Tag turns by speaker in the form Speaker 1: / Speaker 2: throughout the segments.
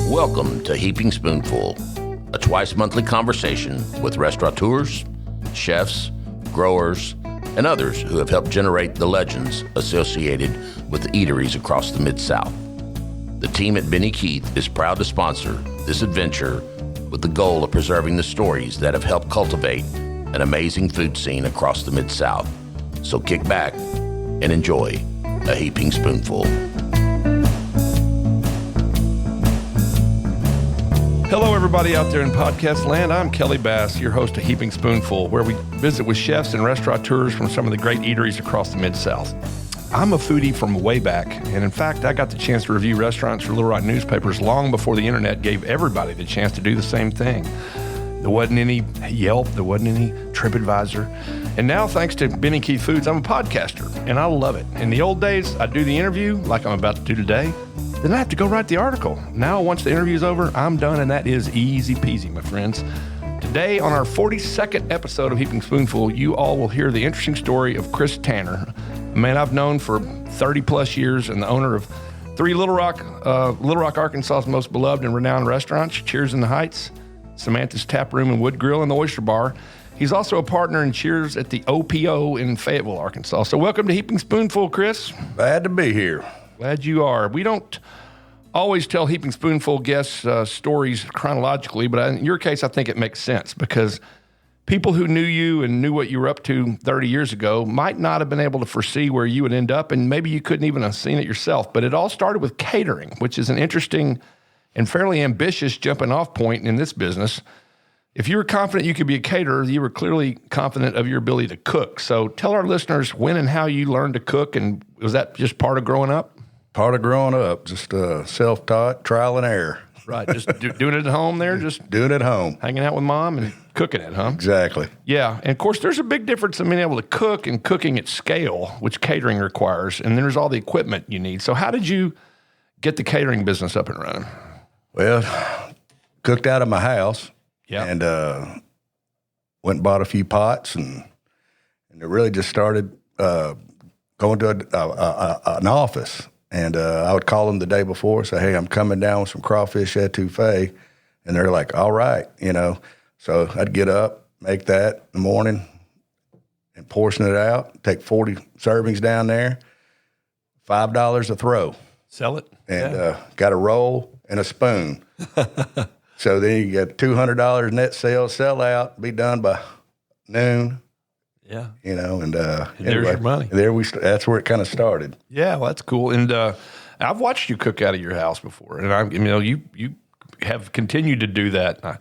Speaker 1: Welcome to Heaping Spoonful, a twice-monthly conversation with restaurateurs, chefs, growers, and others who have helped generate the legends associated with the eateries across the Mid-South. The team at Benny Keith is proud to sponsor this adventure with the goal of preserving the stories that have helped cultivate an amazing food scene across the Mid-South. So kick back and enjoy a Heaping Spoonful.
Speaker 2: Hello, everybody out there in podcast land. I'm Kelly Bass, your host of Heaping Spoonful, where we visit with chefs and restaurateurs from some of the great eateries across the Mid-South. I'm a foodie from way back, and in fact, I got the chance to review restaurants for Little Rock newspapers long before the internet gave everybody the chance to do the same thing. There wasn't any Yelp, there wasn't any TripAdvisor. And now, thanks to Benny Keith Foods, I'm a podcaster, and I love it. In the old days, I'd do the interview like I'm about to do today. Then I have to go write the article. Now, once the interview's over, I'm done, and that is easy peasy, my friends. Today, on our 42nd episode of Heaping Spoonful, you all will hear the interesting story of Chris Tanner, a man I've known for 30-plus years and the owner of three Little Rock, Arkansas's most beloved and renowned restaurants, Cheers in the Heights, Samantha's Tap Room and Wood Grill, and the Oyster Bar. He's also a partner in Cheers at the OPO in Fayetteville, Arkansas. So welcome to Heaping Spoonful, Chris.
Speaker 3: Glad to be here.
Speaker 2: Glad you are. We don't always tell Heaping Spoonful guests stories chronologically, but in your case, I think it makes sense because people who knew you and knew what you were up to 30 years ago might not have been able to foresee where you would end up, and maybe you couldn't even have seen it yourself. But it all started with catering, which is an interesting and fairly ambitious jumping off point in this business. If you were confident you could be a caterer, you were clearly confident of your ability to cook. So tell our listeners when and how you learned to cook, and was that just part of growing up?
Speaker 3: Part of growing up, just self-taught, trial and error.
Speaker 2: Right, just doing it at home there? Just
Speaker 3: doing it at home.
Speaker 2: Hanging out with mom and cooking it, huh?
Speaker 3: Exactly.
Speaker 2: Yeah, and of course, there's a big difference in being able to cook and cooking at scale, which catering requires, and there's all the equipment you need. So how did you get the catering business up and running?
Speaker 3: Well, cooked out of my house, and went and bought a few pots, and it really just started going to an office. And I would call them the day before, say, hey, I'm coming down with some crawfish etouffee. And they're like, all right, So I'd get up, make that in the morning, and portion it out, take 40 servings down there, $5 a throw.
Speaker 2: Sell it.
Speaker 3: And got a roll and a spoon. So then you get $200 net sales, sell out, be done by noon.
Speaker 2: Yeah.
Speaker 3: And
Speaker 2: there's
Speaker 3: anyway,
Speaker 2: your money.
Speaker 3: That's where it kind of started.
Speaker 2: Yeah, well, that's cool. And I've watched you cook out of your house before, and you have continued to do that.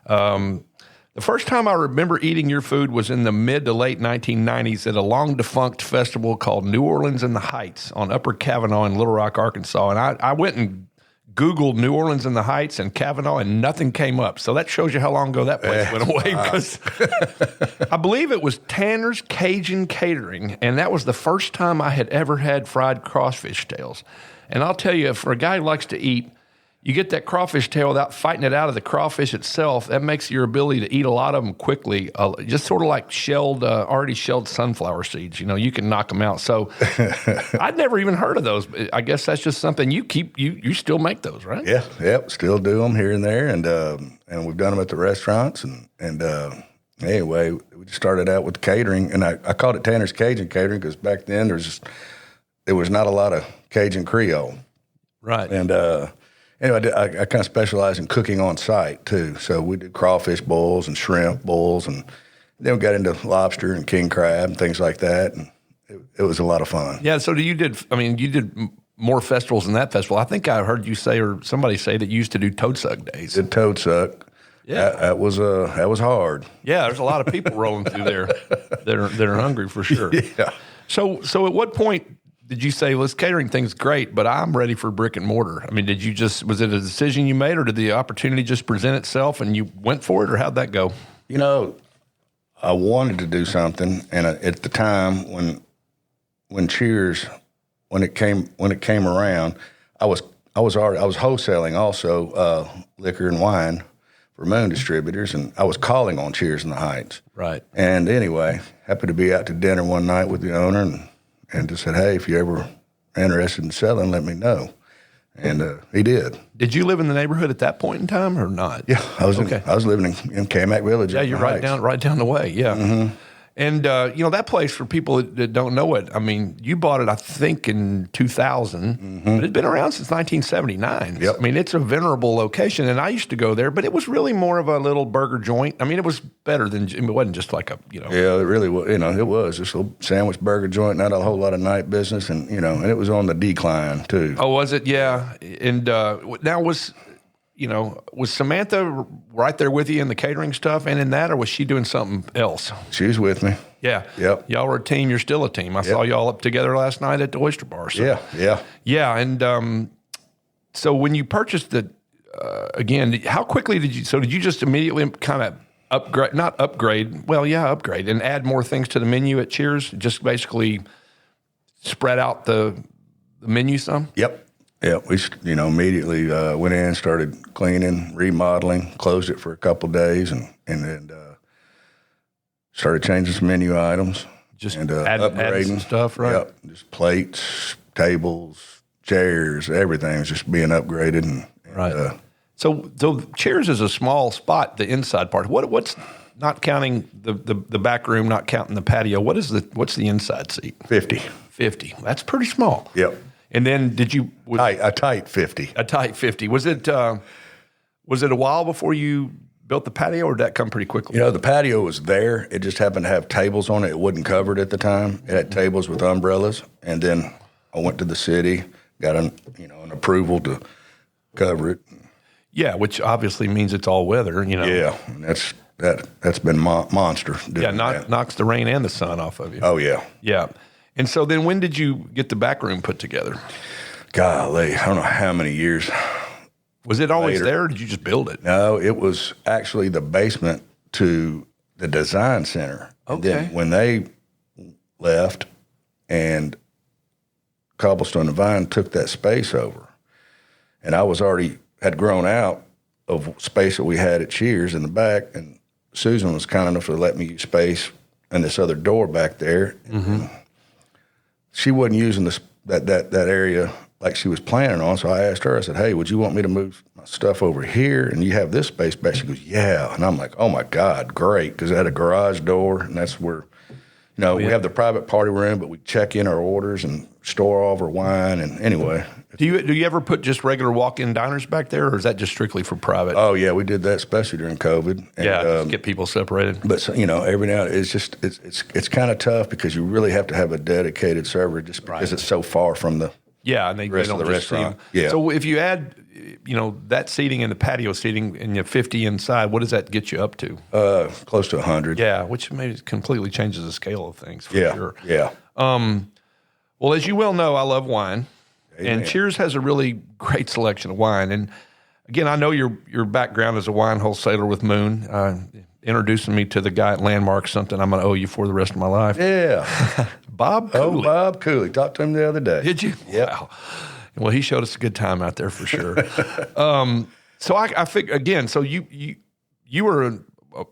Speaker 2: The first time I remember eating your food was in the mid to late 1990s at a long-defunct festival called New Orleans in the Heights on Upper Kavanaugh in Little Rock, Arkansas. And I went and Googled New Orleans in the Heights and Kavanaugh, and nothing came up. So that shows you how long ago that place went away. Because I believe it was Tanner's Cajun Catering, and that was the first time I had ever had fried crawfish tails. And I'll tell you, for a guy who likes to eat, you get that crawfish tail without fighting it out of the crawfish itself. That makes your ability to eat a lot of them quickly, just sort of like already shelled sunflower seeds. You can knock them out. So I'd never even heard of those. I guess that's just something you still make those, right?
Speaker 3: Yeah, yep, still do them here and there, and we've done them at the restaurants. And anyway, we just started out with catering, and I called it Tanner's Cajun Catering because back then there was not a lot of Cajun Creole,
Speaker 2: right?
Speaker 3: And anyway, I kind of specialize in cooking on site, too. So we did crawfish bowls and shrimp bowls, and then we got into lobster and king crab and things like that, and it was a lot of fun.
Speaker 2: Yeah, so you did more festivals than that festival. I think I heard you say, or somebody say, that you used to do toad suck days.
Speaker 3: Did toad suck. Yeah. That was hard.
Speaker 2: Yeah, there's a lot of people rolling through there that are hungry for sure.
Speaker 3: Yeah.
Speaker 2: So at what point did you say, well, this catering thing's great, but I'm ready for brick and mortar? I mean, was it a decision you made, or did the opportunity just present itself and you went for it, or how'd that go?
Speaker 3: I wanted to do something, and at the time when Cheers, when it came around, I was wholesaling also liquor and wine for Moon Distributors, and I was calling on Cheers in the Heights.
Speaker 2: Right.
Speaker 3: And anyway, happened to be out to dinner one night with the owner, and just said, hey, if you're ever interested in selling, let me know. And he did.
Speaker 2: Did you live in the neighborhood at that point in time or not?
Speaker 3: Yeah, I was living in Camac Village.
Speaker 2: Yeah, you're right down the way. Yeah. Mm-hmm. And, that place, for people that don't know it, I mean, you bought it, I think, in 2000, but it's been around since 1979.
Speaker 3: Yep.
Speaker 2: I mean, it's a venerable location, and I used to go there, but it was really more of a little burger joint. I mean, it was better than, it wasn't just like a,
Speaker 3: Yeah, it really was. It was just a little sandwich burger joint, not a whole lot of night business, and, and it was on the decline, too.
Speaker 2: Oh, was it? Yeah. And now was Samantha right there with you in the catering stuff and in that, or was she doing something else?
Speaker 3: She was with me.
Speaker 2: Yeah.
Speaker 3: Yep.
Speaker 2: Y'all were a team. You're still a team. I saw y'all up together last night at the Oyster Bar. So.
Speaker 3: Yeah.
Speaker 2: Yeah. And so when you purchased it, again, how quickly did you just immediately kind of upgrade, and add more things to the menu at Cheers? Just basically spread out the menu some?
Speaker 3: Yep. Yeah, we immediately went in, started cleaning, remodeling, closed it for a couple of days, and then started changing some menu items.
Speaker 2: Just
Speaker 3: upgrading
Speaker 2: some stuff, right?
Speaker 3: Yep, just plates, tables, chairs, everything was just being upgraded. And
Speaker 2: right. So Cheers is a small spot, the inside part. What's not counting the back room, not counting the patio? What's the inside seat?
Speaker 3: 50.
Speaker 2: 50. That's pretty small.
Speaker 3: Yep.
Speaker 2: And then
Speaker 3: a tight 50.
Speaker 2: A tight 50. Was it a while before you built the patio, or did that come pretty quickly?
Speaker 3: The patio was there. It just happened to have tables on it. It wasn't covered at the time. It had tables with umbrellas. And then I went to the city, got an approval to cover it.
Speaker 2: Yeah, which obviously means it's all weather,
Speaker 3: Yeah, and that's been monster.
Speaker 2: Knocks the rain and the sun off of you.
Speaker 3: Oh, yeah.
Speaker 2: Yeah. And so then when did you get the back room put together?
Speaker 3: Golly, I don't know how many years.
Speaker 2: Was it always
Speaker 3: later.
Speaker 2: there, or did you just build it?
Speaker 3: No, it was actually the basement to the design center.
Speaker 2: Okay.
Speaker 3: And then when they left and Cobblestone and Vine took that space over, and I had grown out of space that we had at Cheers in the back, and Susan was kind enough to let me use space in this other door back there. Mm-hmm. She wasn't using that area like she was planning on, so I asked her, I said, hey, would you want me to move my stuff over here and you have this space back? She goes, yeah. And I'm like, oh, my God, great, because it had a garage door, and that's where, we have the private party room, but we check in our orders and store all of our wine, and anyway.
Speaker 2: Do you ever put just regular walk-in diners back there, or is that just strictly for private?
Speaker 3: Oh, yeah, we did that, especially during COVID. And,
Speaker 2: just get people separated.
Speaker 3: But, every now and then, it's kind of tough because you really have to have a dedicated server just because it's so far from the
Speaker 2: and they
Speaker 3: rest
Speaker 2: don't
Speaker 3: of the
Speaker 2: just
Speaker 3: restaurant.
Speaker 2: See
Speaker 3: yeah.
Speaker 2: So if you add, that seating and the patio seating and you 50 inside, what does that get you up to?
Speaker 3: Close to 100.
Speaker 2: Yeah, which maybe completely changes the scale of things for sure.
Speaker 3: Yeah.
Speaker 2: Well, as you well know, I love wine.
Speaker 3: Amen.
Speaker 2: And Cheers has a really great selection of wine. And again, I know your background as a wine wholesaler with Moon, introducing me to the guy at Landmark, something I'm going to owe you for the rest of my life.
Speaker 3: Yeah.
Speaker 2: Bob Cooley.
Speaker 3: Oh, Bob Cooley. Talked to him the other day.
Speaker 2: Did you?
Speaker 3: Yep.
Speaker 2: Wow. Well, he showed us a good time out there for sure. So I figure, again, so you were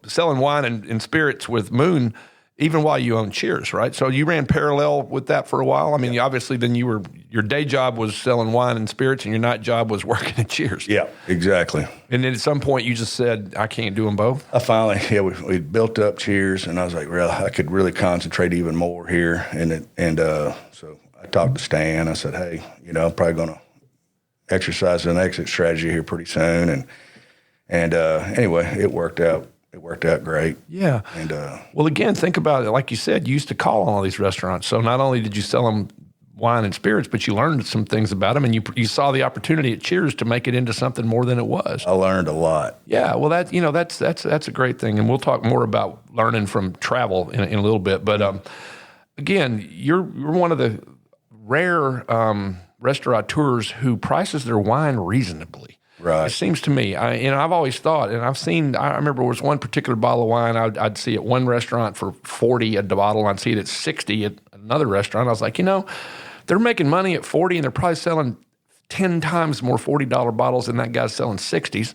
Speaker 2: selling wine and spirits with Moon even while you owned Cheers, right? So you ran parallel with that for a while. I mean, obviously then your day job was selling wine and spirits, and your night job was working at Cheers.
Speaker 3: Yeah, exactly.
Speaker 2: And then at some point you just said, I can't do them both?
Speaker 3: I finally, we built up Cheers, and I was like, well, I could really concentrate even more here. So I talked to Stan. I said, hey, I'm probably going to exercise an exit strategy here pretty soon. And anyway, it worked out. It worked out great.
Speaker 2: Yeah.
Speaker 3: And
Speaker 2: well, again, think about it. Like you said, you used to call on all these restaurants. So not only did you sell them wine and spirits, but you learned some things about them, and you saw the opportunity at Cheers to make it into something more than it was.
Speaker 3: I learned a lot.
Speaker 2: Yeah. Well, that's a great thing, and we'll talk more about learning from travel in a little bit. But again, you're one of the rare restaurateurs who prices their wine reasonably.
Speaker 3: Right.
Speaker 2: It seems to me, I've always thought, and I remember there was one particular bottle of wine I'd see at one restaurant for $40 a bottle, and I'd see it at $60 at another restaurant. I was like, they're making money at $40, and they're probably selling 10 times more $40 bottles than that guy's selling $60s.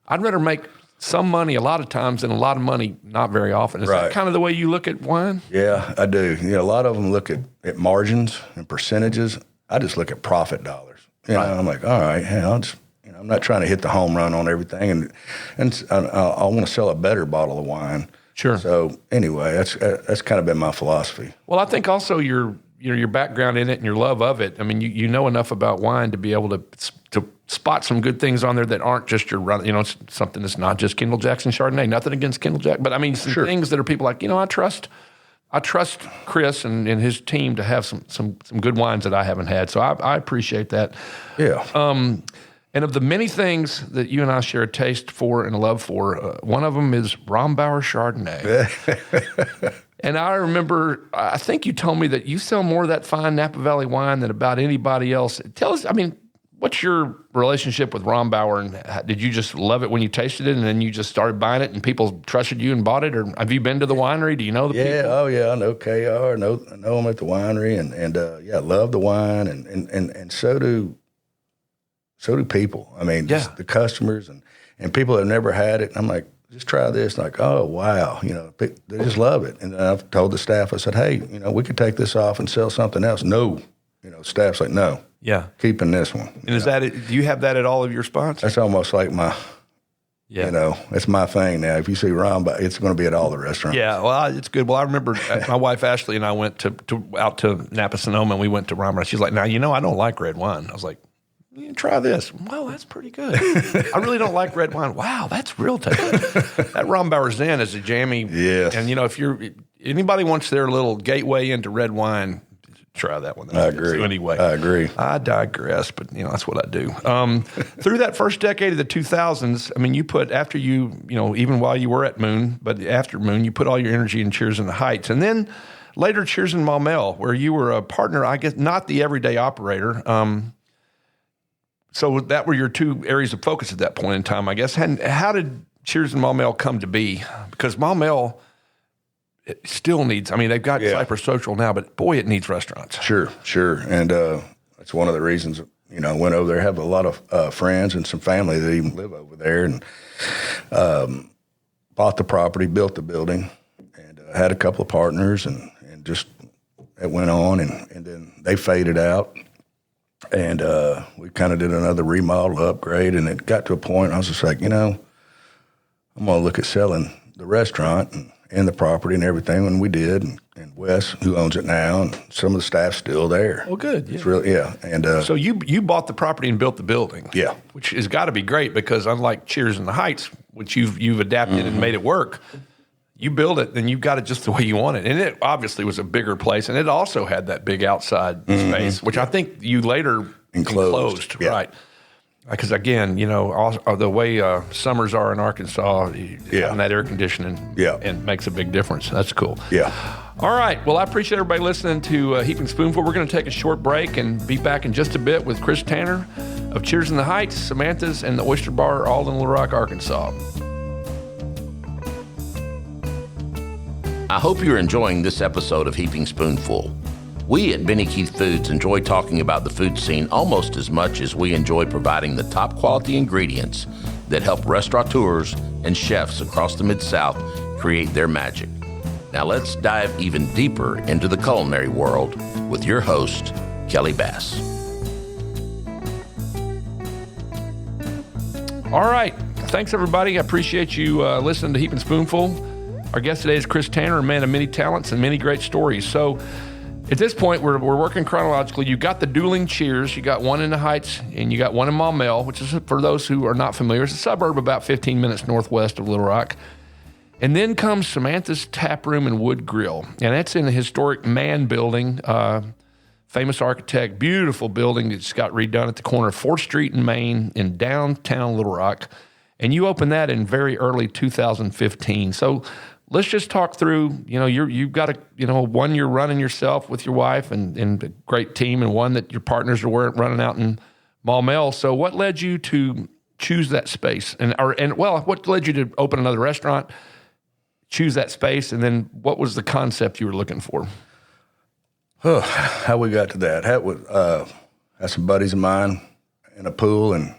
Speaker 2: I'd rather make some money a lot of times and a lot of money not very often. Is that kind of the way you look at wine?
Speaker 3: Yeah, I do. A lot of them look at margins and percentages. I just look at profit dollars. I'm like, all right, hey, I'm not trying to hit the home run on everything, and I want to sell a better bottle of wine. Sure. So anyway, that's kind of been my philosophy.
Speaker 2: Well, I think also your background in it and your love of it. I mean, you know enough about wine to be able to spot some good things on there that aren't just your run. It's something that's not just Kendall Jackson Chardonnay. Nothing against Kendall Jack, but I mean some things that are people like, I trust Chris and his team to have some good wines that I haven't had. So I appreciate that.
Speaker 3: Yeah.
Speaker 2: And of the many things that you and I share a taste for and a love for, one of them is Rombauer Chardonnay. And I remember, I think you told me that you sell more of that fine Napa Valley wine than about anybody else. Tell us, what's your relationship with Rombauer? And did you just love it when you tasted it and then you just started buying it and people trusted you and bought it? Or have you been to the winery? Do you know the people?
Speaker 3: Oh yeah, I know KR. I know them at the winery, and I love the wine, and so do people. Just the customers and people that have never had it. And I'm like, just try this. Like, oh wow, they just love it. And I've told the staff, I said, hey, we could take this off and sell something else. No, staff's like, no.
Speaker 2: Yeah.
Speaker 3: Keeping this one.
Speaker 2: And is that it? Do you have that at all of your spots?
Speaker 3: That's almost like my, it's my thing now. If you see Rombauer, it's going to be at all the restaurants.
Speaker 2: Yeah, well, it's good. Well, I remember my wife Ashley and I went out to Napa Sonoma and we went to Rombauer. She's like, now, I don't like red wine. I was like, try this. Wow, that's pretty good. I really don't like red wine. Wow, that's real tasty. That Rombauer Zen is a jammy.
Speaker 3: Yes.
Speaker 2: And, if anybody wants their little gateway into red wine, try that one.
Speaker 3: I agree.
Speaker 2: So anyway,
Speaker 3: I agree.
Speaker 2: I digress, but that's what I do. Through that first decade of the 2000s, you put after even while you were at Moon, but after Moon, you put all your energy in Cheers in the Heights, and then later Cheers in Maumelle, where you were a partner. I guess not the everyday operator. So that were your two areas of focus at that point in time, I guess. And how did Cheers in Maumelle come to be? Because Maumelle, it still needs, they've got Cypress Social now, but boy, it needs restaurants.
Speaker 3: Sure. And that's one of the reasons, I went over there, have a lot of friends and some family that even live over there, and bought the property, built the building, and had a couple of partners, and just it went on, and then they faded out. And we kind of did another remodel, upgrade, and it got to a point I was just like, I'm going to look at selling the restaurant and the property and everything. And we did, and Wes, who owns it now, and some of the staff's still there.
Speaker 2: Oh, good.
Speaker 3: It's really, And
Speaker 2: so you bought the property and built the building.
Speaker 3: Yeah.
Speaker 2: Which has got to be great because unlike Cheers in the Heights, which you've adapted and made it work, you build it, then you've got it just the way you want it. And it obviously was a bigger place, and it also had that big outside space, which I think you later enclosed.
Speaker 3: Yeah.
Speaker 2: Right. Because, again, the way summers are in Arkansas, having that air conditioning and makes a big difference. That's cool.
Speaker 3: Yeah.
Speaker 2: All right. Well, I appreciate everybody listening to Heaping Spoonful. We're going to take a short break and be back in just a bit with Chris Tanner of Cheers in the Heights, Samantha's, and the Oyster Bar, all in Little Rock, Arkansas.
Speaker 1: I hope you're enjoying this episode of Heaping Spoonful. We at Benny Keith Foods enjoy talking about the food scene almost as much as we enjoy providing the top quality ingredients that help restaurateurs and chefs across the Mid-South create their magic. Now let's dive even deeper into the culinary world with your host, Kelly Bass.
Speaker 2: All right. Thanks, everybody. I appreciate you listening to Heaping Spoonful. Our guest today is Chris Tanner, a man of many talents and many great stories. So at this point, we're working chronologically. You got the dueling Cheers. You got one in the Heights, and you got one in Maumelle, which is, for those who are not familiar, it's a suburb about 15 minutes northwest of Little Rock. And then comes Samantha's Tap Room and Wood Grill, and that's in the historic Mann Building, famous architect, beautiful building that just got redone at the corner of 4th Street and Main in downtown Little Rock. And you opened that in very early 2015. So let's just talk through, you've got one you're running yourself with your wife and a great team, and one that your partners are running out in Maumelle. So what led you to choose that space? And what led you to open another restaurant, choose that space, and then what was the concept you were looking for?
Speaker 3: How we got to that? Had some buddies of mine in a pool in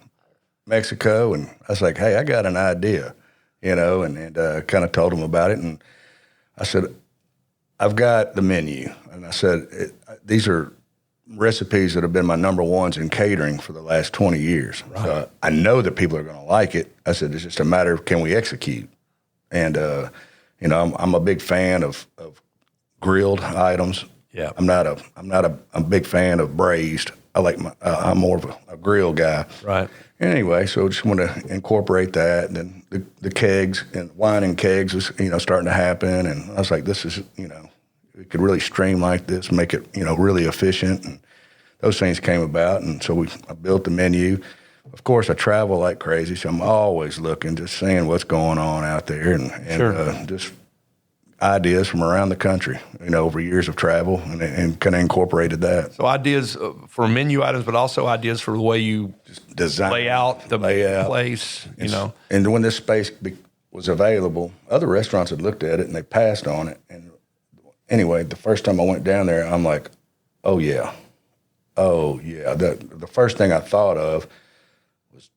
Speaker 3: Mexico, and I was like, hey, I got an idea. and kind of told them about it. And I said, I've got the menu. And I said, these are recipes that have been my number ones in catering for the last 20 years. Right. So I know that people are going to like it. I said, it's just a matter of can we execute? And, I'm a big fan of grilled items. Yeah. I'm not a big fan of braised. I'm more of a grill guy. Right. Anyway, so just want to incorporate that. And then the kegs and wine and kegs was, starting to happen. And I was like, this is, we could really streamline this, make it, really efficient. And those things came about. And so I built the menu. Of course, I travel like crazy, so I'm always looking, just seeing what's going on out there, and sure. Just ideas from around the country, over years of travel, and kind of incorporated that.
Speaker 2: So ideas for menu items, but also ideas for the way you just design, lay out the place,
Speaker 3: And when this space was available, other restaurants had looked at it and they passed on it. And anyway, the first time I went down there, I'm like, oh yeah. The first thing I thought of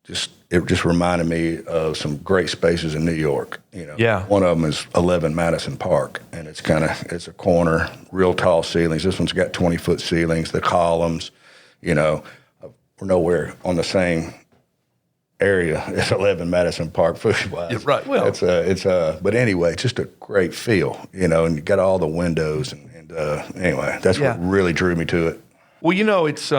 Speaker 3: it just reminded me of some great spaces in New York. Yeah. One of them is 11 Madison Park, and it's a corner, real tall ceilings. This one's got 20-foot ceilings, the columns. We're nowhere on the same area as 11 Madison Park food-wise.
Speaker 2: Yeah, right. Well,
Speaker 3: but anyway, it's just a great feel, and you got all the windows, and anyway, that's what really drew me to it.
Speaker 2: Well, it's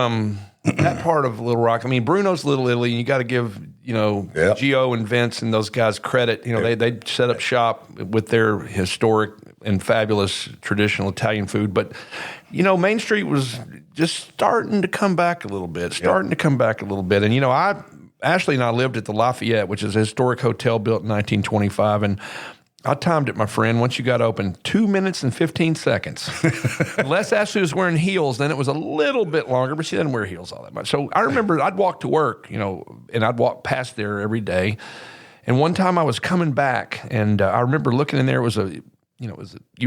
Speaker 2: that part of Little Rock. I mean, Bruno's Little Italy, and you got to give, Gio and Vince and those guys credit. They set up shop with their historic and fabulous traditional Italian food. But, Main Street was just starting to come back a little bit, And, Ashley and I lived at the Lafayette, which is a historic hotel built in 1925, and I timed it, my friend. Once you got open, 2 minutes and 15 seconds. Unless Ashley was wearing heels, then it was a little bit longer, but she doesn't wear heels all that much. So I remember I'd walk to work, and I'd walk past there every day. And one time I was coming back, and I remember looking in there. You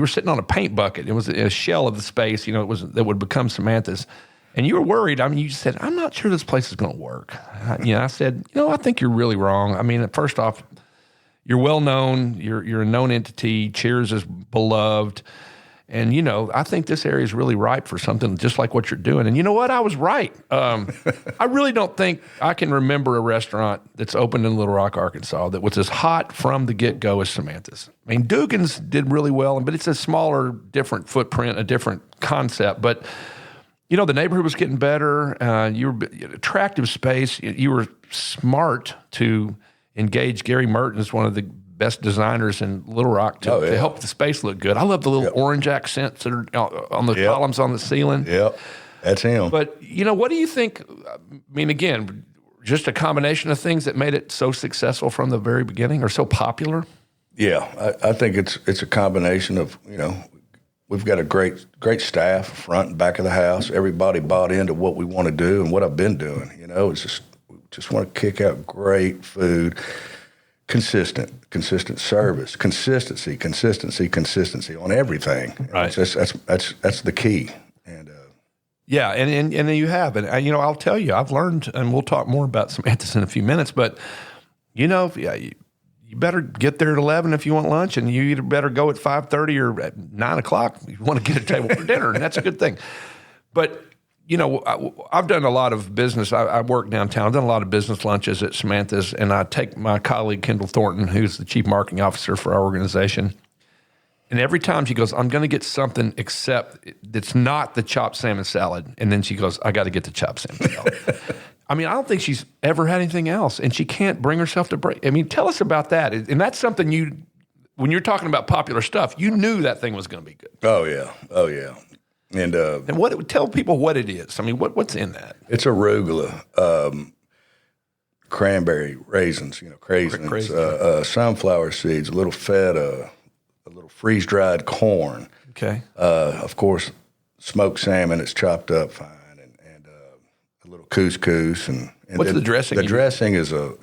Speaker 2: were sitting on a paint bucket. It was a shell of the space, that would become Samantha's. And you were worried. I mean, you said, I'm not sure this place is going to work. I said, I think you're really wrong. I mean, first off, you're well known. You're a known entity. Cheers is beloved, and I think this area is really ripe for something just like what you're doing. And you know what? I was right. I really don't think I can remember a restaurant that's opened in Little Rock, Arkansas, that was as hot from the get-go as Samantha's. I mean, Dugan's did really well, but it's a smaller, different footprint, a different concept. But the neighborhood was getting better. You were attractive space. You were smart to engage Gary Mertens, one of the best designers in Little Rock, to help the space look good. I love the little orange accents that are on the columns on the ceiling.
Speaker 3: Yep, that's him.
Speaker 2: But, what do you think? I mean, again, just a combination of things that made it so successful from the very beginning or so popular?
Speaker 3: Yeah, I think it's a combination of, we've got a great staff, front and back of the house. Everybody bought into what we want to do and what I've been doing. It's just want to kick out great food, consistent service, consistency on everything. Right. That's the key. And
Speaker 2: and then you have, and I'll tell you, I've learned, and we'll talk more about Samantha's in a few minutes. But you better get there at 11 if you want lunch, and you either better go at 5:30 or at 9 o'clock if you want to get a table for dinner, and that's a good thing. But I've done a lot of business. I work downtown. I've done a lot of business lunches at Samantha's, and I take my colleague, Kendall Thornton, who's the chief marketing officer for our organization. And every time she goes, I'm going to get something except that's not the chopped salmon salad. And then she goes, I got to get the chopped salmon salad. I mean, I don't think she's ever had anything else, and she can't bring herself to break. I mean, tell us about that. And that's something when you're talking about popular stuff, you knew that thing was going to be good.
Speaker 3: Oh, yeah. And
Speaker 2: tell people what it is. I mean, what's in that?
Speaker 3: It's arugula, cranberry, raisins, craisins, sunflower seeds, a little feta, a little freeze-dried corn.
Speaker 2: Okay.
Speaker 3: Of course, smoked salmon. It's chopped up fine, and a little couscous. And
Speaker 2: what's the dressing?
Speaker 3: The dressing is a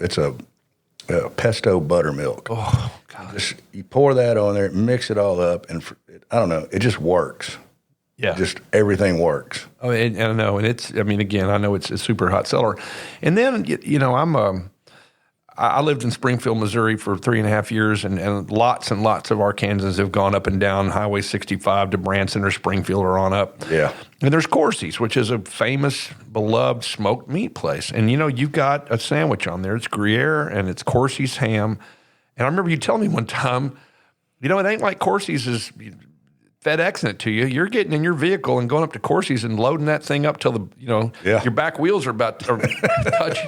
Speaker 3: pesto buttermilk.
Speaker 2: Oh gosh!
Speaker 3: You pour that on there, mix it all up, and I don't know, it just works. Yeah, just everything works.
Speaker 2: Oh, and I know, and again, I know it's a super hot seller. And then I lived in Springfield, Missouri for 3.5 years, and lots and lots of Arkansans have gone up and down Highway 65 to Branson or Springfield or on up.
Speaker 3: Yeah.
Speaker 2: And there's Corsi's, which is a famous, beloved smoked meat place. And, you've got a sandwich on there. It's Gruyere and it's Corsi's ham. And I remember you telling me one time, it ain't like Corsi's is FedExing it to you. You're getting in your vehicle and going up to Corsi's and loading that thing up till your back wheels are about to touch.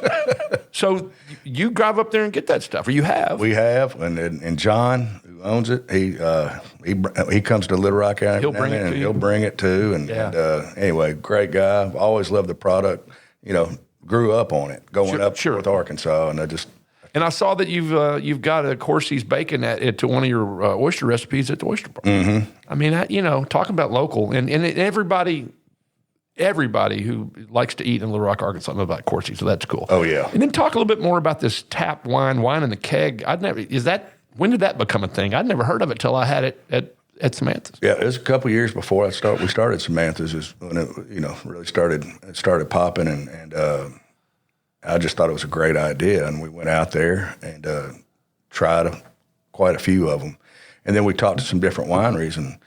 Speaker 2: So you drive up there and get that stuff, or you have?
Speaker 3: We have, and John, who owns it, he comes to Little Rock County.
Speaker 2: He'll bring it to you.
Speaker 3: He'll bring it too. And anyway, great guy. I've always loved the product. Grew up on it, going up with Arkansas, and
Speaker 2: And I saw that you've got a Corsi's bacon to one of your oyster recipes at the Oyster Bar.
Speaker 3: Mm-hmm.
Speaker 2: I mean, talking about local, and everybody who likes to eat in Little Rock, Arkansas, knows about Corsi's, so that's cool.
Speaker 3: Oh yeah.
Speaker 2: And then talk a little bit more about this tapped wine in the keg. When did that become a thing? I'd never heard of it till I had it at Samantha's.
Speaker 3: Yeah, it was a couple of years before we started Samantha's. Is when it really started popping, and I just thought it was a great idea, and we went out there and tried quite a few of them, and then we talked to some different wineries,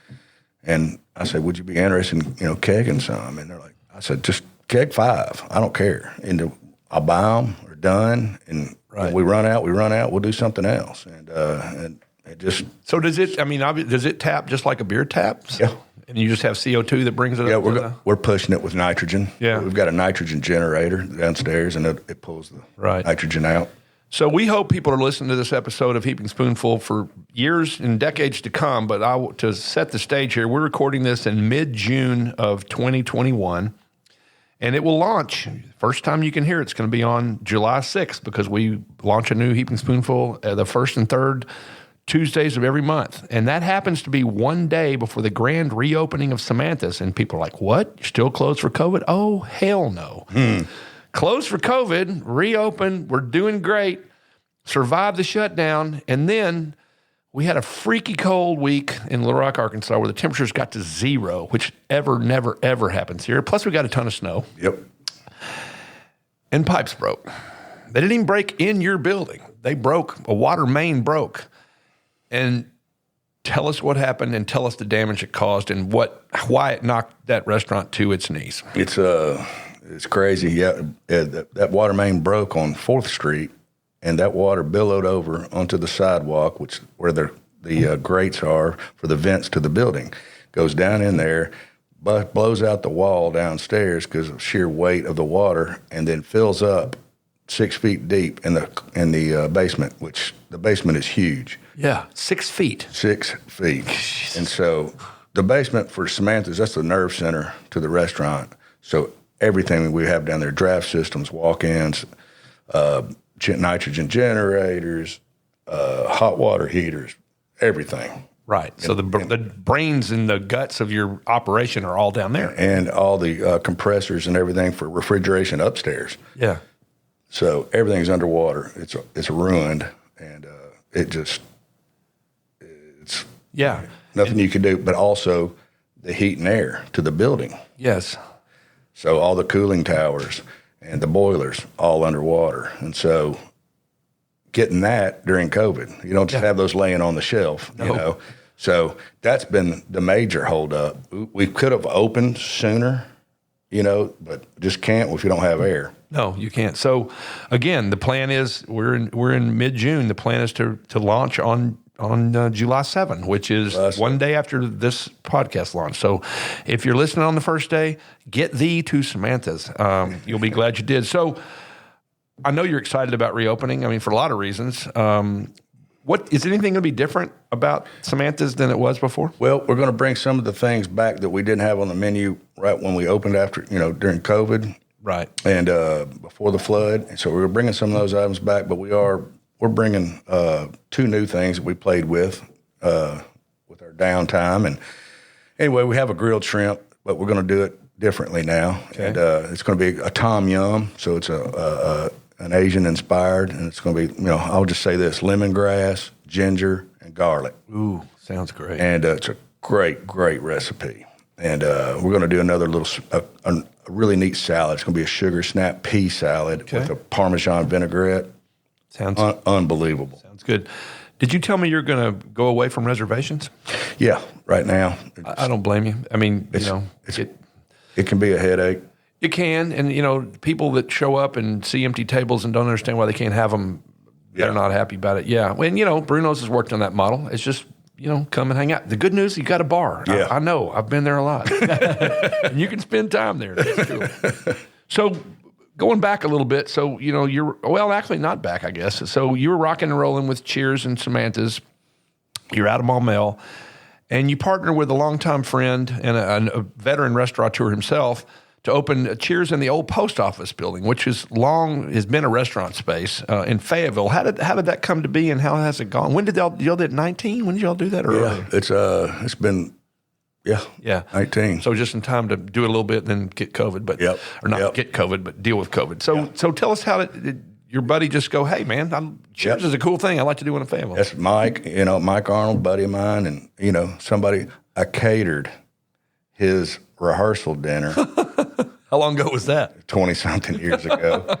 Speaker 3: and I said, "Would you be interested in kegging some?" And they're like, "I said, just keg 5. I don't care. And I'll buy them. We're done, and when we run out. We'll do something else." And it just
Speaker 2: so does it. I mean, does it tap just like a beer taps?
Speaker 3: Yeah.
Speaker 2: And you just have CO2 that brings it up?
Speaker 3: Yeah, we're pushing it with nitrogen.
Speaker 2: Yeah.
Speaker 3: We've got a nitrogen generator downstairs, and it pulls the nitrogen out.
Speaker 2: So we hope people are listening to this episode of Heaping Spoonful for years and decades to come, but to set the stage here, we're recording this in mid-June of 2021, and it will launch. First time you can hear it's going to be on July 6th because we launch a new Heaping Spoonful the first and third Tuesdays of every month. And that happens to be one day before the grand reopening of Samantha's. And people are like, what? You're still closed for COVID? Oh, hell no. Closed for COVID, reopened, we're doing great, survived the shutdown. And then we had a freaky cold week in Little Rock, Arkansas, where the temperatures got to 0, which never, ever happens here. Plus, we got a ton of snow.
Speaker 3: Yep.
Speaker 2: And pipes broke. They didn't even break in your building. They broke. A water main broke. And tell us what happened and tell us the damage it caused and why it knocked that restaurant to its knees.
Speaker 3: It's crazy. Yeah, that water main broke on 4th Street, and that water billowed over onto the sidewalk, where the grates are for the vents to the building. Goes down in there, but blows out the wall downstairs because of sheer weight of the water, and then fills up 6 feet deep in the basement, which the basement is huge.
Speaker 2: Yeah, 6 feet.
Speaker 3: 6 feet. And so the basement for Samantha's, that's the nerve center to the restaurant. So everything we have down there, draft systems, walk-ins, nitrogen generators, hot water heaters, everything.
Speaker 2: Right. So the brains and the guts of your operation are all down there.
Speaker 3: And all the compressors and everything for refrigeration upstairs.
Speaker 2: Yeah.
Speaker 3: So everything's underwater. It's ruined, and it's nothing you can do. But also the heat and air to the building.
Speaker 2: Yes.
Speaker 3: So all the cooling towers and the boilers all underwater, and so getting that during COVID, you don't just have those laying on the shelf, So that's been the major holdup. We could have opened sooner, but just can't if you don't have air.
Speaker 2: No, you can't. So, again, the plan is we're in mid-June. The plan is to launch on July 7, which is one day after this podcast launch. So, if you're listening on the first day, get thee to Samantha's. You'll be glad you did. So, I know you're excited about reopening. I mean, for a lot of reasons. What is anything going to be different about Samantha's than it was before?
Speaker 3: Well, we're going to bring some of the things back that we didn't have on the menu right when we opened after during COVID.
Speaker 2: Right.
Speaker 3: And before the flood. And so we're bringing some of those items back, but we're bringing 2 new things that we played with our downtime. And anyway, we have a grilled shrimp, but we're going to do it differently now. Okay. And it's going to be a tom yum. So it's an Asian inspired, and it's going to be, I'll just say this: lemongrass, ginger, and garlic.
Speaker 2: Ooh, sounds great.
Speaker 3: And it's a great, great recipe. And we're going to do another a really neat salad. It's going to be a sugar snap pea salad with a Parmesan vinaigrette.
Speaker 2: Sounds
Speaker 3: unbelievable.
Speaker 2: Sounds good. Did you tell me you're going to go away from reservations?
Speaker 3: Yeah, right now.
Speaker 2: I don't blame you. I mean,
Speaker 3: it can be a headache.
Speaker 2: It can, and people that show up and see empty tables and don't understand why they can't have them, they're not happy about it. Yeah, when Bruno's has worked on that model. It's just come and hang out. The good news, you got a bar.
Speaker 3: Yeah.
Speaker 2: I know. I've been there a lot, and you can spend time there. That's cool. So. Going back a little bit, so, actually not back, I guess. So you were rocking and rolling with Cheers and Samantha's. You're out of Maumelle, and you partner with a longtime friend and a veteran restaurateur himself to open Cheers in the old post office building, which has been a restaurant space in Fayetteville. How did that come to be, and how has it gone? When did y'all did it 19? When did y'all do that earlier?
Speaker 3: It's been... Yeah. 19.
Speaker 2: So just in time to do it a little bit and then get COVID, get COVID, but deal with COVID. So tell us how did your buddy just go, hey, man, Cheers is a cool thing. I like to do it in Fayetteville.
Speaker 3: That's Mike, Mike Arnold, buddy of mine, and, I catered his rehearsal dinner.
Speaker 2: How long ago was that?
Speaker 3: 20-something years ago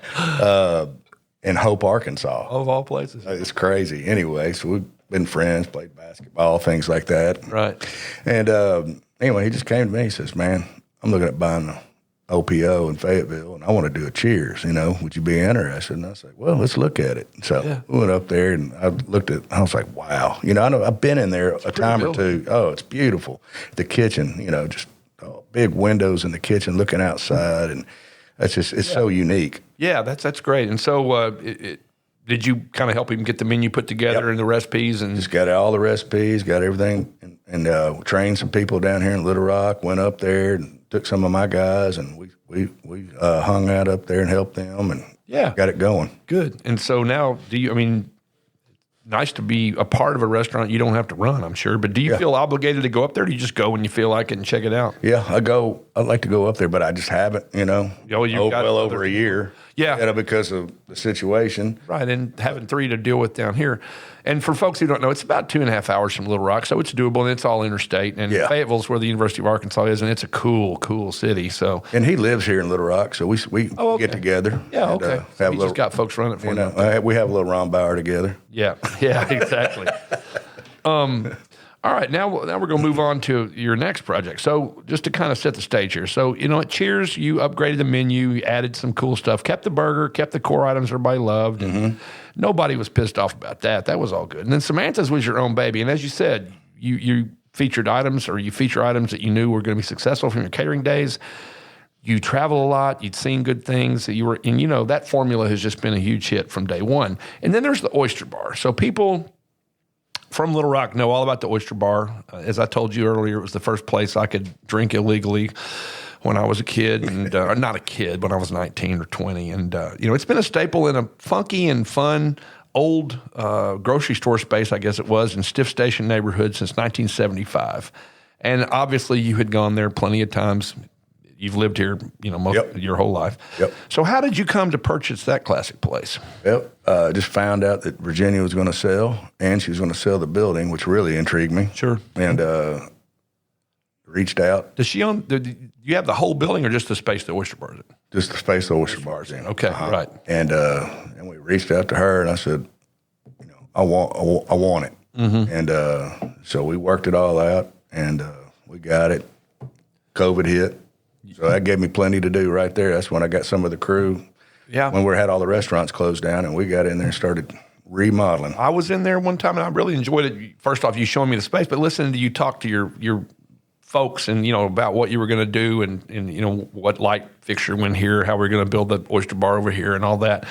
Speaker 3: in Hope, Arkansas.
Speaker 2: Of all places.
Speaker 3: It's crazy. Anyway, so we've been friends, played basketball, things like that.
Speaker 2: Right.
Speaker 3: And anyway, he just came to me. He says, man, I'm looking at buying an OPO in Fayetteville, and I want to do a Cheers. Would you be interested? And I said, well, let's look at it. So we went up there, and I looked at it. I was like, wow. I know I've been in there a time or two. Oh, it's beautiful. The kitchen, just big windows in the kitchen looking outside, and it's so unique.
Speaker 2: Yeah, that's great. And so did you kind of help him get the menu put together and the recipes? And
Speaker 3: just got all the recipes, got everything, and trained some people down here in Little Rock. Went up there and took some of my guys, and we hung out up there and helped them, and got it going.
Speaker 2: Good. And so now, nice to be a part of a restaurant you don't have to run, I'm sure. But do you feel obligated to go up there? Or do you just go when you feel like it and check it out?
Speaker 3: Yeah, I'd like to go up there, but I just haven't, over a year.
Speaker 2: Yeah.
Speaker 3: Because of the situation.
Speaker 2: Right, and having 3 to deal with down here. And for folks who don't know, it's about 2.5 hours from Little Rock, so it's doable, and it's all interstate. And Fayetteville's where the University of Arkansas is, and it's a cool, cool city. So,
Speaker 3: and he lives here in Little Rock, so we get together.
Speaker 2: Yeah,
Speaker 3: and,
Speaker 2: okay. So just got folks running it for you.
Speaker 3: We have a little Rombauer together.
Speaker 2: Yeah, exactly. All right, now we're going to move on to your next project. So just to kind of set the stage here. So, at Cheers, you upgraded the menu, you added some cool stuff, kept the burger, kept the core items everybody loved. And nobody was pissed off about that. That was all good. And then Samantha's was your own baby. And as you said, you featured items, or you feature items that you knew were going to be successful from your catering days. You travel a lot. You'd seen good things. That formula has just been a huge hit from day one. And then there's the Oyster Bar. So people from Little Rock know all about the Oyster Bar. As I told you earlier, it was the first place I could drink illegally when I was a kid, and or not a kid, when I was 19 or 20. And, it's been a staple in a funky and fun old grocery store space, I guess it was, in Stiff Station neighborhood since 1975. And obviously you had gone there plenty of times. You've lived here, your whole life.
Speaker 3: Yep.
Speaker 2: So how did you come to purchase that classic place?
Speaker 3: Yep. Just found out that Virginia was going to sell, and she was going to sell the building, which really intrigued me.
Speaker 2: Sure.
Speaker 3: And reached out.
Speaker 2: Does she own? Do you have the whole building, or just the space the Oyster Bar is in?
Speaker 3: Just the space the Oyster Bar is in.
Speaker 2: Okay, right.
Speaker 3: And we reached out to her, and I said, I want it. And so we worked it all out, and we got it. COVID hit. So that gave me plenty to do right there. That's when I got some of the crew.
Speaker 2: Yeah.
Speaker 3: When we had all the restaurants closed down, and we got in there and started remodeling.
Speaker 2: I was in there one time, and I really enjoyed it. First off, you showing me the space, but listening to you talk to your folks and, about what you were going to do and what light fixture went here, how we're going to build the Oyster Bar over here and all that.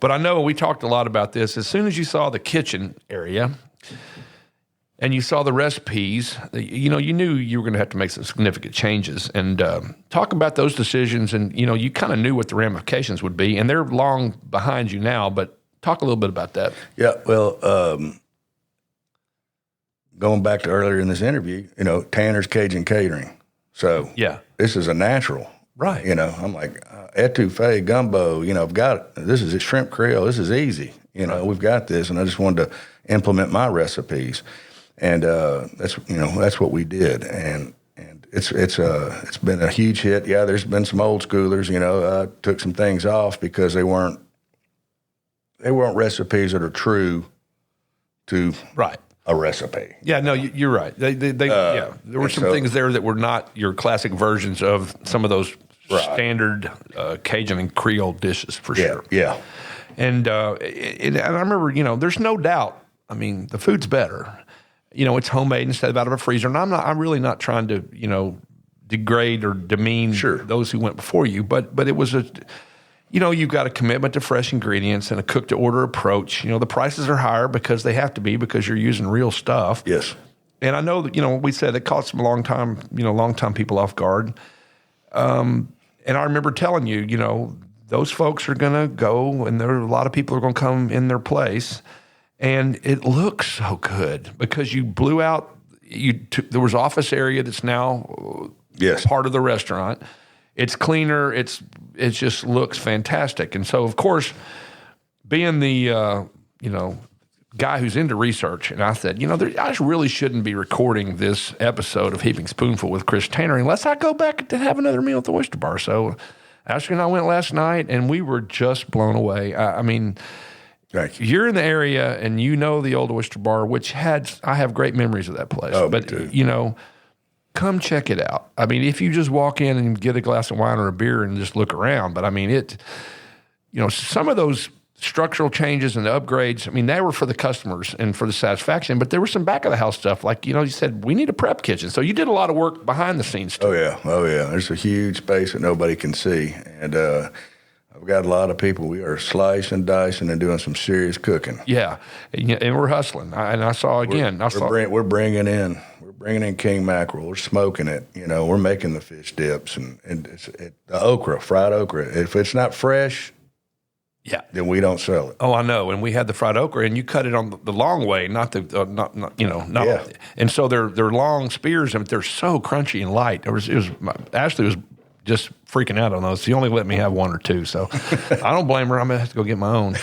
Speaker 2: But I know we talked a lot about this. As soon as you saw the kitchen area and you saw the recipes, you knew you were going to have to make some significant changes. And talk about those decisions, and, you kind of knew what the ramifications would be. And they're long behind you now, but talk a little bit about that.
Speaker 3: Yeah, well, going back to earlier in this interview, Tanner's Cajun Catering. So this is a natural.
Speaker 2: Right.
Speaker 3: I'm like, etouffee, gumbo, I've got it. This is a shrimp creole. This is easy. We've got this. And I just wanted to implement my recipes. And that's what we did, and it's been a huge hit. Yeah, there's been some old schoolers. I took some things off because they they weren't recipes that are true to a recipe.
Speaker 2: Yeah, no, you're right. There were some things there that were not your classic versions of some of those standard Cajun and Creole dishes for sure.
Speaker 3: Yeah.
Speaker 2: And I remember, there's no doubt. I mean, the food's better. It's homemade instead of out of a freezer. And I'm really not trying to, degrade or demean those who went before you. But it was you've got a commitment to fresh ingredients and a cook-to-order approach. The prices are higher because they have to be because you're using real stuff.
Speaker 3: Yes.
Speaker 2: And I know that, we said it caught some long-time people off guard. And I remember telling you, those folks are going to go and there are a lot of people are going to come in their place. And it looks so good because you blew out, there was office area that's now part of the restaurant. It's cleaner. It just looks fantastic. And so, of course, being the, guy who's into research, and I said, I just really shouldn't be recording this episode of Heaping Spoonful with Chris Tanner unless I go back to have another meal at the Oyster Bar. So Ashley and I went last night, and we were just blown away. I mean, you're in the area, and the old Oyster Bar, which I have great memories of that place.
Speaker 3: Oh,
Speaker 2: but,
Speaker 3: me too.
Speaker 2: Come check it out. I mean, if you just walk in and get a glass of wine or a beer and just look around, but I mean, some of those structural changes and the upgrades, I mean, they were for the customers and for the satisfaction, but there was some back of the house stuff. Like, you said, we need a prep kitchen. So you did a lot of work behind the scenes too.
Speaker 3: Oh, yeah. There's a huge space that nobody can see. And I've got a lot of people. We are slicing, dicing, and doing some serious cooking.
Speaker 2: Yeah. And we're hustling.
Speaker 3: We're bringing in king mackerel. We're smoking it. We're making the fish dips and the okra, fried okra. If it's not fresh, then we don't sell it.
Speaker 2: Oh, I know. And we had the fried okra, and you cut it on the long way, not the not.
Speaker 3: Yeah.
Speaker 2: And so they're long spears, and they're so crunchy and light. Ashley was just freaking out on those. She only let me have one or two, so I don't blame her. I'm gonna have to go get my own.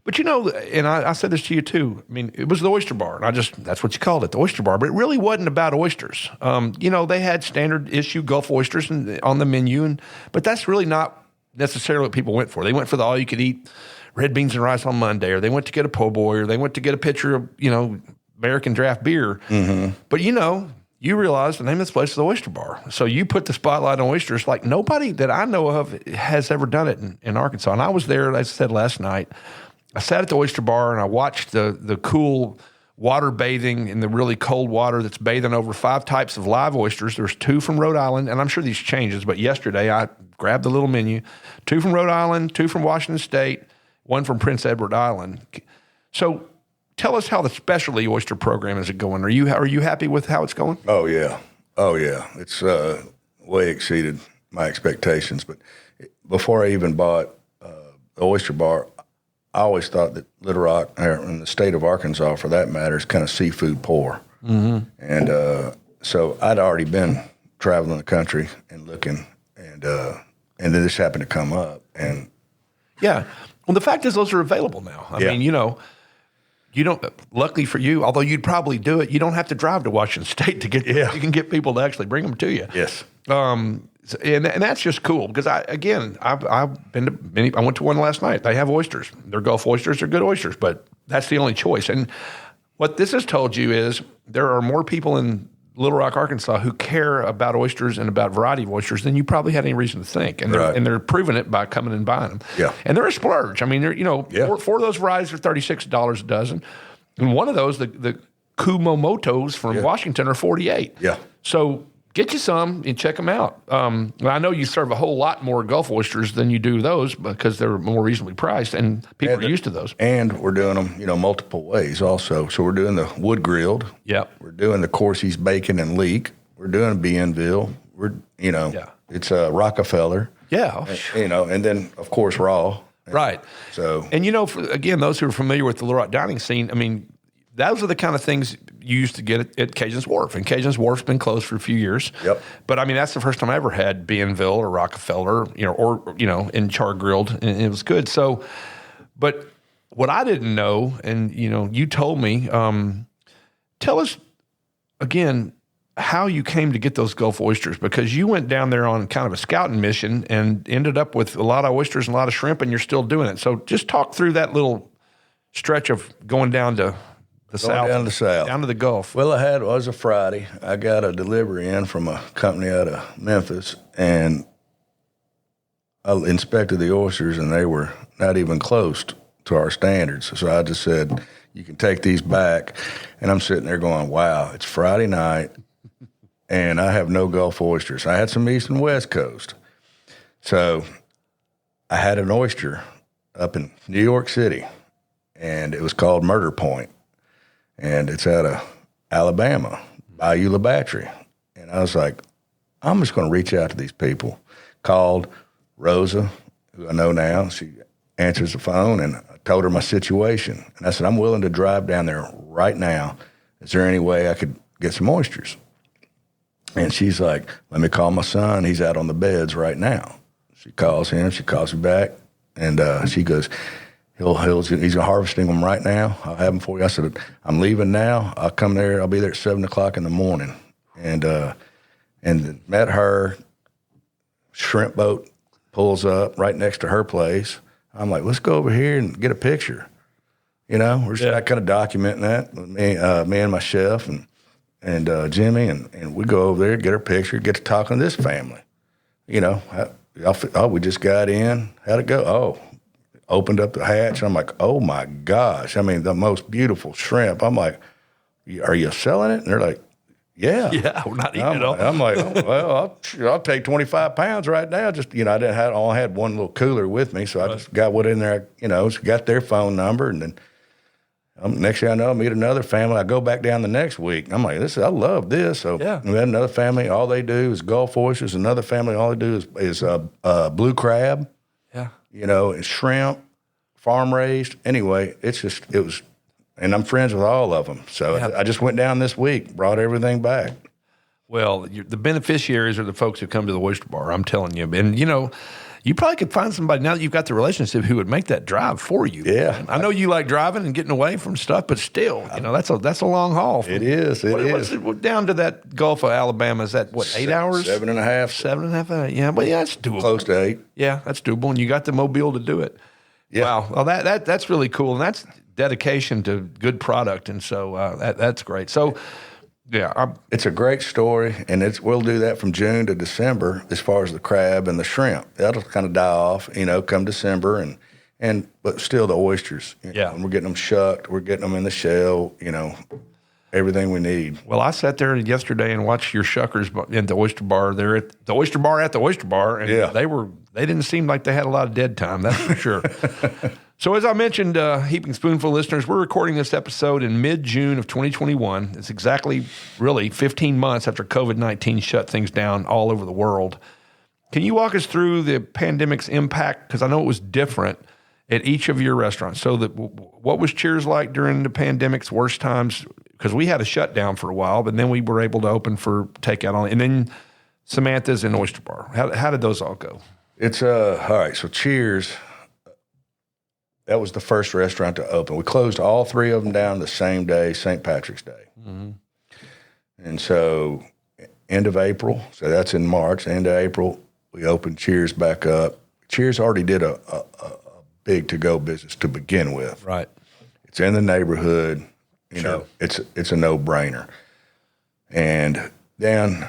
Speaker 2: But and I said this to you too. I mean, it was the Oyster Bar, and that's what you called it, the Oyster Bar. But it really wasn't about oysters. They had standard issue Gulf oysters on the menu, but that's really not necessarily what people went for. They went for the all-you-could-eat red beans and rice on Monday, or they went to get a po' boy, or they went to get a pitcher of, American draft beer. Mm-hmm. But, you realize the name of this place is the Oyster Bar. So you put the spotlight on oysters like nobody that I know of has ever done it in Arkansas. And I was there, as I said last night. I sat at the Oyster Bar, and I watched the cool water bathing in the really cold water that's bathing over 5 types of live oysters. There's 2 from Rhode Island, and I'm sure these changes, but yesterday I grabbed the little menu. 2 from Rhode Island, 2 from Washington State, 1 from Prince Edward Island. So tell us how the specialty oyster program is going. Are you happy with how it's going?
Speaker 3: Oh, yeah. It's way exceeded my expectations. But before I even bought the Oyster Bar, I always thought that Little Rock, or in the state of Arkansas for that matter, is kind of seafood poor. Mm-hmm. And so I'd already been traveling the country and looking, and then this happened to come up. And
Speaker 2: yeah, well, the fact is those are available now. I mean, you don't. Luckily for you, although you'd probably do it, you don't have to drive to Washington State to get. You can get people to actually bring them to you.
Speaker 3: Yes.
Speaker 2: And that's just cool because I've been to many. I went to one last night. They have oysters. They're Gulf oysters. They're good oysters, but that's the only choice. And what this has told you is there are more people in Little Rock, Arkansas, who care about oysters and about variety of oysters than you probably had any reason to think. And they're proving it by coming and buying them.
Speaker 3: Yeah.
Speaker 2: And they're a splurge. I mean, four of those varieties are $36 a dozen, and one of those, the Kumamotos from Washington, are $48.
Speaker 3: Yeah.
Speaker 2: So get you some and check them out. I know you serve a whole lot more Gulf oysters than you do those because they're more reasonably priced, and people are used to those.
Speaker 3: And we're doing them, multiple ways also. So we're doing the wood grilled.
Speaker 2: Yep.
Speaker 3: We're doing the Corsi's bacon and leek. We're doing Bienville. It's a Rockefeller.
Speaker 2: Yeah.
Speaker 3: And then, of course, raw.
Speaker 2: Right.
Speaker 3: So.
Speaker 2: And, again, those who are familiar with the Little Rock dining scene, I mean, those are the kind of things you used to get at Cajun's Wharf. And Cajun's Wharf's been closed for a few years.
Speaker 3: Yep.
Speaker 2: But, I mean, that's the first time I ever had Bienville or Rockefeller, in char grilled, and it was good. So, but what I didn't know, and, you told me, tell us, again, how you came to get those Gulf oysters, because you went down there on kind of a scouting mission and ended up with a lot of oysters and a lot of shrimp, and you're still doing it. So just talk through that little stretch of going down to the south.
Speaker 3: Down to the south.
Speaker 2: Down to the Gulf.
Speaker 3: Well, it was a Friday. I got a delivery in from a company out of Memphis, and I inspected the oysters, and they were not even close to our standards. So I just said, you can take these back. And I'm sitting there going, wow, it's Friday night, and I have no Gulf oysters. I had some East and West Coast. So I had an oyster up in New York City, and it was called Murder Point. And it's out of Alabama, Bayou La Battery. And I was like, I'm just going to reach out to these people. Called Rosa, who I know now. She answers the phone, and I told her my situation. And I said, I'm willing to drive down there right now. Is there any way I could get some oysters? And she's like, let me call my son. He's out on the beds right now. She calls him. She calls me back. And she goes, he's harvesting them right now. I'll have them for you. I said, I'm leaving now. I'll come there. I'll be there at 7 o'clock in the morning. And met her. Shrimp boat pulls up right next to her place. I'm like, let's go over here and get a picture. You know, we're just kind of documenting that. Me and my chef and Jimmy, and we go over there, get her picture, get to talking to this family. You know, we just got in. How'd it go? Oh, opened up the hatch. I'm like, oh my gosh. I mean, the most beautiful shrimp. I'm like, are you selling it? And they're like, yeah.
Speaker 2: Yeah, we're not eating it all.
Speaker 3: I'm like, oh, well, I'll take 25 pounds right now. Just, you know, I only had one little cooler with me, so I just got what in there, you know, got their phone number, and then next thing I know, I meet another family. I go back down the next week. I'm like, I love this. So we had another family. All they do is Gulf oysters. Another family, all they do is blue crab.
Speaker 2: Yeah.
Speaker 3: You know, and shrimp, farm raised. Anyway, it was. And I'm friends with all of them. So I just went down this week, brought everything back.
Speaker 2: Well, the beneficiaries are the folks who come to the Oyster Bar, I'm telling you. And, you know, you probably could find somebody, now that you've got the relationship, who would make that drive for you.
Speaker 3: Yeah.
Speaker 2: I know you like driving and getting away from stuff, but still, you know, that's a long haul.
Speaker 3: It is.
Speaker 2: What's it, down to that Gulf of Alabama, is that, 8 hours?
Speaker 3: 7.5.
Speaker 2: 7.5 hours. Yeah, but that's doable.
Speaker 3: Close to 8.
Speaker 2: Yeah, that's doable. And you got the mobile to do it.
Speaker 3: Yeah.
Speaker 2: Wow. Well, that's really cool. And that's dedication to good product, and so that's great. So,
Speaker 3: it's a great story, and we'll do that from June to December as far as the crab and the shrimp. That'll kind of die off, you know, come December, but still the oysters. You know, and we're getting them shucked, we're getting them in the shell, you know, everything we need.
Speaker 2: Well, I sat there yesterday and watched your shuckers in the Oyster Bar. They're at the Oyster Bar and they didn't seem like they had a lot of dead time, that's for sure. So as I mentioned, Heaping Spoonful listeners, we're recording this episode in mid-June of 2021. It's exactly, really, 15 months after COVID-19 shut things down all over the world. Can you walk us through the pandemic's impact? Because I know it was different at each of your restaurants. So what was Cheers like during the pandemic's worst times? Because we had a shutdown for a while, but then we were able to open for takeout only. And then Samantha's and Oyster Bar. How did those all go?
Speaker 3: It's all right. So Cheers, that was the first restaurant to open. We closed all 3 of them down the same day, St. Patrick's Day. Mm-hmm. And so end of April, so that's in March, end of April, we opened Cheers back up. Cheers already did a big to-go business to begin with.
Speaker 2: Right.
Speaker 3: It's in the neighborhood. You know, it's a no-brainer. And then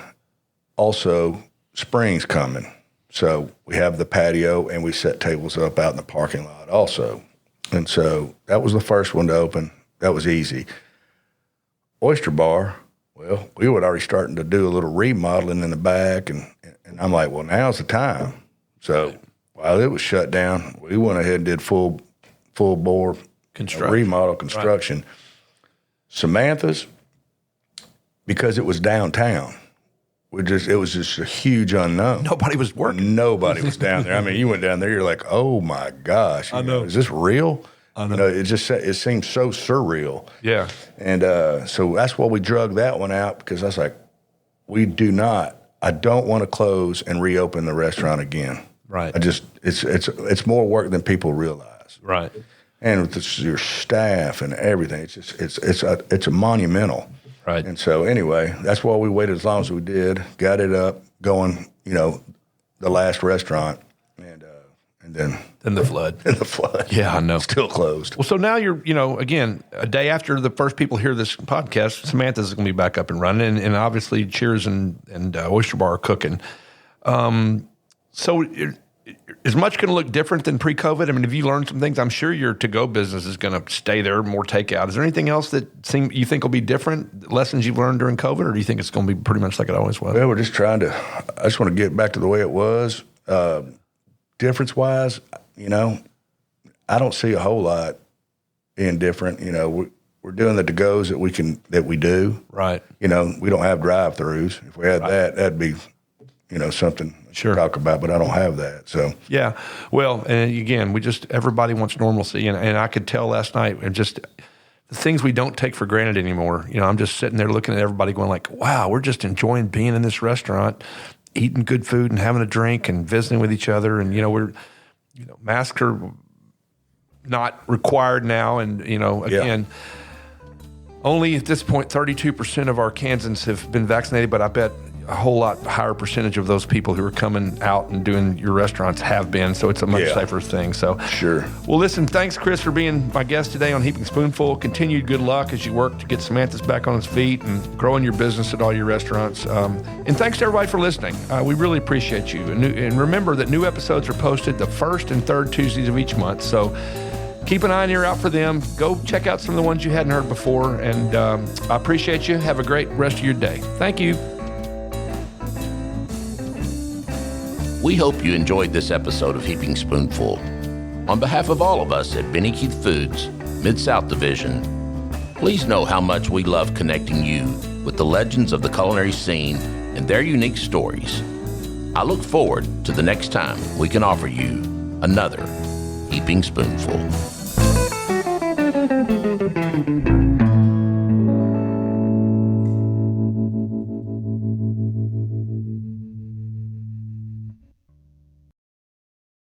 Speaker 3: also spring's coming. So we have the patio, and we set tables up out in the parking lot also. And so that was the first one to open. That was easy. Oyster Bar, well, we were already starting to do a little remodeling in the back, and I'm like, well, now's the time. So while it was shut down, we went ahead and did full bore remodel construction. Right. Samantha's, because it was downtown, it was just a huge unknown.
Speaker 2: Nobody was working.
Speaker 3: Nobody was down there. I mean, you went down there, you're like, oh my gosh. I know. Is this real? I know. You know, it seems so surreal.
Speaker 2: Yeah.
Speaker 3: And so that's why we drug that one out, because I was like, I don't want to close and reopen the restaurant again.
Speaker 2: Right.
Speaker 3: It's more work than people realize.
Speaker 2: Right.
Speaker 3: And with your staff and everything, it's a monumental.
Speaker 2: Right.
Speaker 3: And so anyway, that's why we waited as long as we did, got it up, going, the last restaurant, and then
Speaker 2: the flood.
Speaker 3: And the flood.
Speaker 2: Yeah, I know.
Speaker 3: Still closed.
Speaker 2: Well, so now you're, again, a day after the first people hear this podcast, Samantha's going to be back up and running, and obviously Cheers and Oyster Bar are cooking. So is much going to look different than pre-COVID? I mean, have you learned some things? I'm sure your to-go business is going to stay there, more takeout. Is there anything else that you think will be different, lessons you've learned during COVID, or do you think it's going to be pretty much like it always was?
Speaker 3: Well, I just want to get back to the way it was. Difference-wise, I don't see a whole lot being different. We're doing the to-goes that we do.
Speaker 2: Right.
Speaker 3: We don't have drive-throughs. If we had that, that'd be, something to talk about, but I don't have that. So
Speaker 2: yeah. Well, and again, everybody wants normalcy, and I could tell last night, and just the things we don't take for granted anymore. I'm just sitting there looking at everybody going like, wow, we're just enjoying being in this restaurant, eating good food and having a drink and visiting with each other. And, we're, masks are not required now. And, again, only at this point, 32% of our Kansans have been vaccinated, but I bet a whole lot higher percentage of those people who are coming out and doing your restaurants have been. So it's a much safer thing. So
Speaker 3: sure.
Speaker 2: Well, listen, thanks, Chris, for being my guest today on Heaping Spoonful. Continued good luck as you work to get Samantha's back on its feet and growing your business at all your restaurants. And thanks to everybody for listening. We really appreciate you. And remember that new episodes are posted the first and third Tuesdays of each month. So keep an eye and ear out for them. Go check out some of the ones you hadn't heard before. And I appreciate you. Have a great rest of your day. Thank you.
Speaker 1: We hope you enjoyed this episode of Heaping Spoonful. On behalf of all of us at Benny Keith Foods, Mid-South Division, please know how much we love connecting you with the legends of the culinary scene and their unique stories. I look forward to the next time we can offer you another Heaping Spoonful.